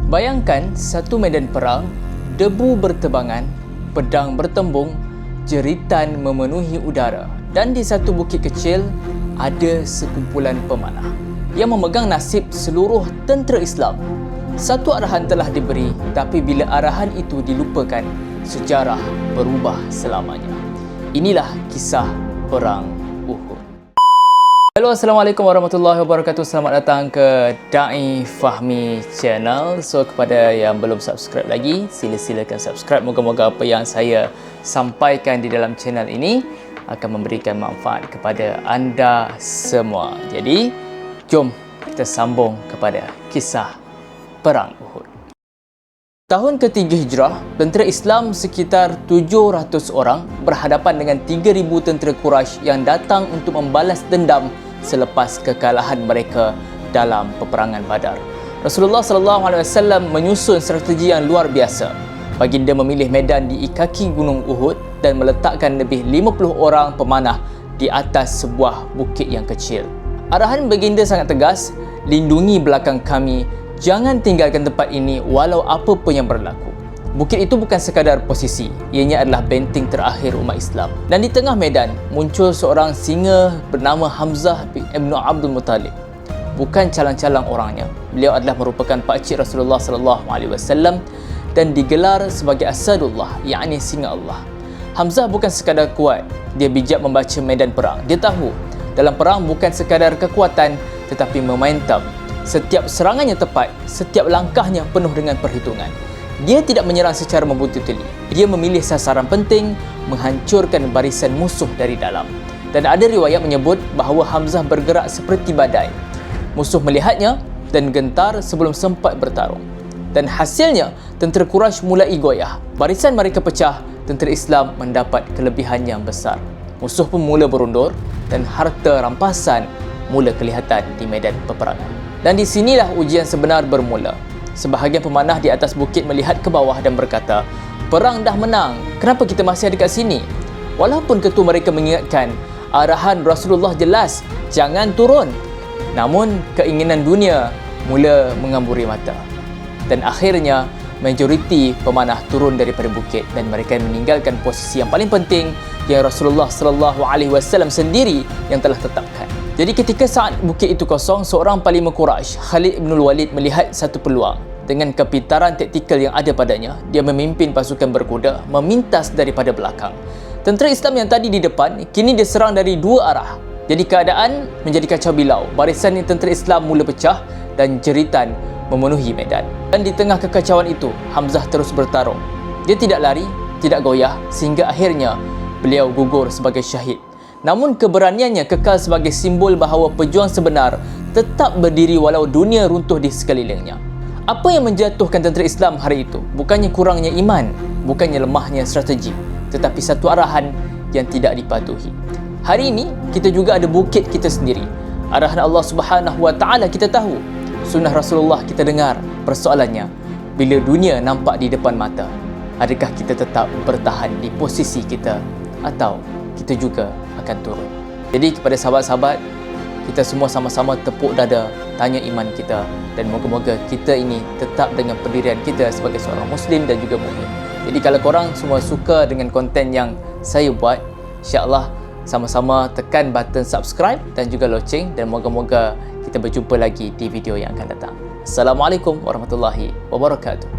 Bayangkan satu medan perang, debu bertebangan, pedang bertembung, jeritan memenuhi udara, dan di satu bukit kecil ada sekumpulan pemanah yang memegang nasib seluruh tentera Islam. Satu arahan telah diberi, tapi bila arahan itu dilupakan, sejarah berubah selamanya. Inilah kisah Perang Uhud. Hello, Assalamualaikum warahmatullahi wabarakatuh. Selamat datang ke Da'i Fahmi Channel. So, kepada yang belum subscribe lagi, silakan subscribe. Moga-moga apa yang saya sampaikan di dalam channel ini akan memberikan manfaat kepada anda semua. Jadi, jom kita sambung kepada kisah Perang Uhud. Tahun ketiga Hijrah, tentera Islam sekitar 700 orang berhadapan dengan 3,000 tentera Quraisy yang datang untuk membalas dendam selepas kekalahan mereka dalam peperangan Badar. Rasulullah SAW menyusun strategi yang luar biasa. Baginda memilih medan di kaki Gunung Uhud dan meletakkan lebih 50 orang pemanah di atas sebuah bukit yang kecil. Arahan baginda sangat tegas, lindungi belakang kami, jangan tinggalkan tempat ini walau apa pun yang berlaku. Bukit itu bukan sekadar posisi, ianya adalah benteng terakhir umat Islam. Dan di tengah medan muncul seorang singa bernama Hamzah bin Abdul Muttalib. Bukan calang-calang orangnya. Beliau adalah merupakan pakcik Rasulullah SAW dan digelar sebagai Asadullah, yakni singa Allah. Hamzah bukan sekadar kuat, dia bijak membaca medan perang. Dia tahu dalam perang bukan sekadar kekuatan tetapi momentum. Setiap serangannya tepat, setiap langkahnya penuh dengan perhitungan. Dia tidak menyerang secara membuntu-tuli. Dia memilih sasaran penting, menghancurkan barisan musuh dari dalam. Dan ada riwayat menyebut bahawa Hamzah bergerak seperti badai. Musuh melihatnya dan gentar sebelum sempat bertarung. Dan hasilnya, tentera Quraisy mulai goyah. Barisan mereka pecah, tentera Islam mendapat kelebihan yang besar. Musuh pun mula berundur dan harta rampasan mula kelihatan di medan peperangan. Dan di sinilah ujian sebenar bermula. Sebahagian pemanah di atas bukit melihat ke bawah dan berkata, perang dah menang, kenapa kita masih ada kat sini? Walaupun ketua mereka mengingatkan, arahan Rasulullah jelas, jangan turun. Namun, keinginan dunia mula mengamburi mata. Dan akhirnya, majoriti pemanah turun daripada bukit dan mereka meninggalkan posisi yang paling penting yang Rasulullah SAW sendiri yang telah tetapkan. Jadi ketika saat bukit itu kosong, seorang panglima Quraisy, Khalid bin Walid, melihat satu peluang. Dengan kepintaran taktikal yang ada padanya, dia memimpin pasukan berkuda memintas daripada belakang. Tentera Islam yang tadi di depan, kini diserang dari dua arah. Jadi keadaan menjadi kacau bilau. Barisan tentera Islam mula pecah dan jeritan memenuhi medan. Dan di tengah kekacauan itu, Hamzah terus bertarung. Dia tidak lari, tidak goyah, sehingga akhirnya beliau gugur sebagai syahid. Namun keberaniannya kekal sebagai simbol bahawa pejuang sebenar tetap berdiri walau dunia runtuh di sekelilingnya. Apa yang menjatuhkan tentera Islam hari itu? Bukannya kurangnya iman, bukannya lemahnya strategi, tetapi satu arahan yang tidak dipatuhi. Hari ini kita juga ada bukit kita sendiri. Arahan Allah Subhanahu Wa Taala kita tahu, sunnah Rasulullah kita dengar. Persoalannya, bila dunia nampak di depan mata, adakah kita tetap bertahan di posisi kita atau kita juga akan turun? Jadi kepada sahabat-sahabat, kita semua sama-sama tepuk dada, tanya iman kita, dan moga-moga kita ini tetap dengan pendirian kita sebagai seorang Muslim dan juga mukmin. Jadi kalau korang semua suka dengan konten yang saya buat, insya-Allah sama-sama tekan button subscribe dan juga loceng, dan moga-moga kita berjumpa lagi di video yang akan datang. Assalamualaikum warahmatullahi wabarakatuh.